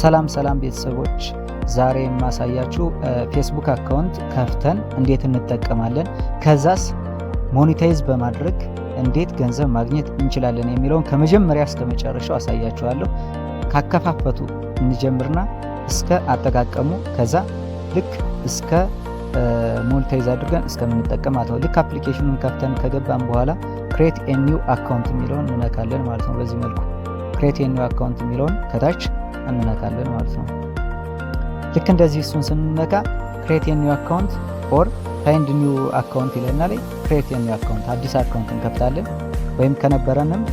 ሰላም ቤተሰቦች፣ ዛሬ የማሳያችሁ ፌስቡክ አካውንት ከፍተን እንዴት እንጠቀማለን፣ ከዛስ ሞኔታይዝ በማድረግ እንዴት ገንዘብ ማግኘት እንችላለን የሚለውን ከመጀመሪያ እስከ መጨረሻው አሳያችኋለሁ። ካከፋፈቱ እንጀምርና እስከ አጠቃቀሙ፣ ከዛ ልክ እስከ ሞኔታይዝ አድርገን እስከምንጠቀም ማለት ነው። ልክ አፕሊኬሽኑን ከፍተን ከገባን በኋላ ክሬት ኤ ኒው አካውንት የሚለውን እንነካለን ማለት ነው። በዚህ መልኩ ክሬት ኤ ኒው አካውንት የሚለውን ከታች እንነካለን ማለት ነው። ልክ እንደዚህ እሱን ስንነካ ክሬት ኤ ኒው አካውንት ኦር ፋይንድ ኒው አካውንት ይለናል። ክሬት ኤ ኒው አካውንት አዲስ አካውንት እንከፍታለን፣ ወይም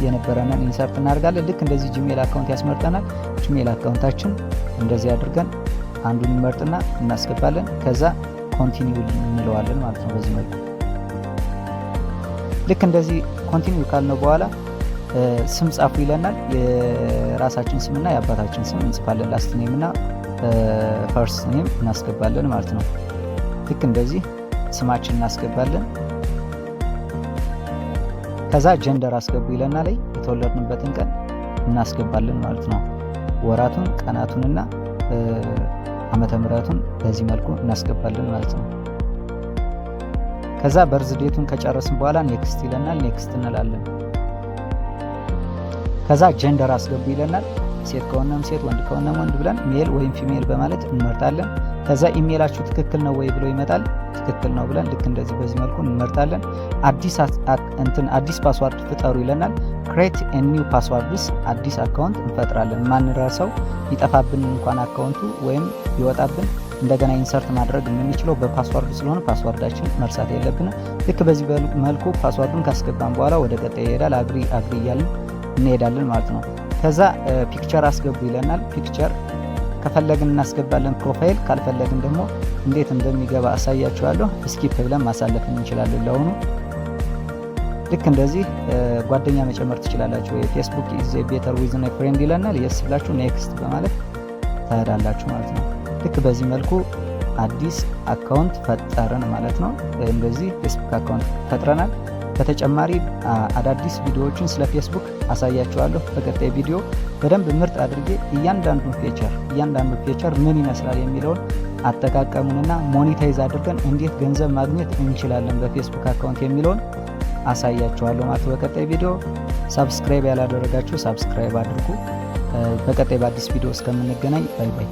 የነበረንን ኢንሰርት እናደርጋለን። ልክ እንደዚህ ጂሜል አካውንት ያስመርጠናል። ጂሜል አካውንታችን እንደዚህ አድርገን አንዱን እንመርጥና እናስገባለን። ከዛ ኮንቲኒው እንለዋለን ማለት ነው። በዚህ መልኩ ልክ እንደዚህ ኮንቲኒው ካልነው በኋላ ስም ጻፉ ይለናል። የራሳችን ስምና የአባታችን ስም እንጽፋለን። ላስት ኔም እና ፈርስት ኔም እናስገባለን ማለት ነው። ልክ እንደዚህ ስማችን እናስገባለን። ከዛ ጀንደር አስገቡ ይለናል። የተወለድንበትን ቀን እናስገባለን ማለት ነው። ወራቱን፣ ቀናቱንና ዓመተ ምሕረቱን በዚህ መልኩ እናስገባለን ማለት ነው። ከዛ በርዝ ዴቱን ከጨረስን በኋላ ኔክስት ይለናል። ኔክስት እንላለን። ከዛ ጀንደር አስገቡ ይለናል። ሴት ከሆነም ሴት፣ ወንድ ከሆነም ወንድ ብለን ሜል ወይም ፊሜል በማለት እንመርጣለን። ከዛ ኢሜላችሁ ትክክል ነው ወይ ብሎ ይመጣል። ትክክል ነው ብለን ልክ እንደዚህ በዚህ መልኩ እንመርጣለን። አዲስ ፓስዋርድ ፍጠሩ ይለናል። ክሬት ኤ ኒው ፓስዋርድስ አዲስ አካውንት እንፈጥራለን። ማንረሳው ይጠፋብን እንኳን አካውንቱ ወይም ይወጣብን እንደገና ኢንሰርት ማድረግ የምንችለው በፓስዋርድ ስለሆነ ፓስዋርዳችን መርሳት የለብንም። ልክ በዚህ መልኩ ፓስዋርዱን ካስገባን በኋላ ወደ ቀጣይ ይሄዳል። አግሪ እያልን እንሄዳለን ማለት ነው። ከዛ ፒክቸር አስገቡ ይለናል። ፒክቸር ከፈለግን እናስገባለን፣ ፕሮፋይል ካልፈለግን ደግሞ እንዴት እንደሚገባ አሳያችኋለሁ። ስኪፕ ብለን ማሳለፍ እንችላለን። ለሆኑ ልክ እንደዚህ ጓደኛ መጨመር ትችላላችሁ። ፌስቡክ ኢዝ ቤተር ዊዝ አ ፍሬንድ ይለናል። የስ ብላችሁ ኔክስት በማለት ትሄዳላችሁ ማለት ነው። ልክ በዚህ መልኩ አዲስ አካውንት ፈጠርን ማለት ነው። እንደዚህ ፌስቡክ አካውንት ፈጥረናል። በተጨማሪ አዳዲስ ቪዲዮዎችን ስለ ፌስቡክ አሳያችኋለሁ። በቀጣይ ቪዲዮ በደንብ ምርጥ አድርጌ እያንዳንዱ ፌቸር ምን ይመስላል የሚለውን አጠቃቀሙንና ሞኔታይዝ አድርገን እንዴት ገንዘብ ማግኘት እንችላለን በፌስቡክ አካውንት የሚለውን አሳያችኋለሁ ማለት ነው። በቀጣይ ቪዲዮ ሳብስክራይብ ያላደረጋችሁ ሳብስክራይብ አድርጉ። በቀጣይ በአዲስ ቪዲዮ እስከምንገናኝ ባይ ባይ።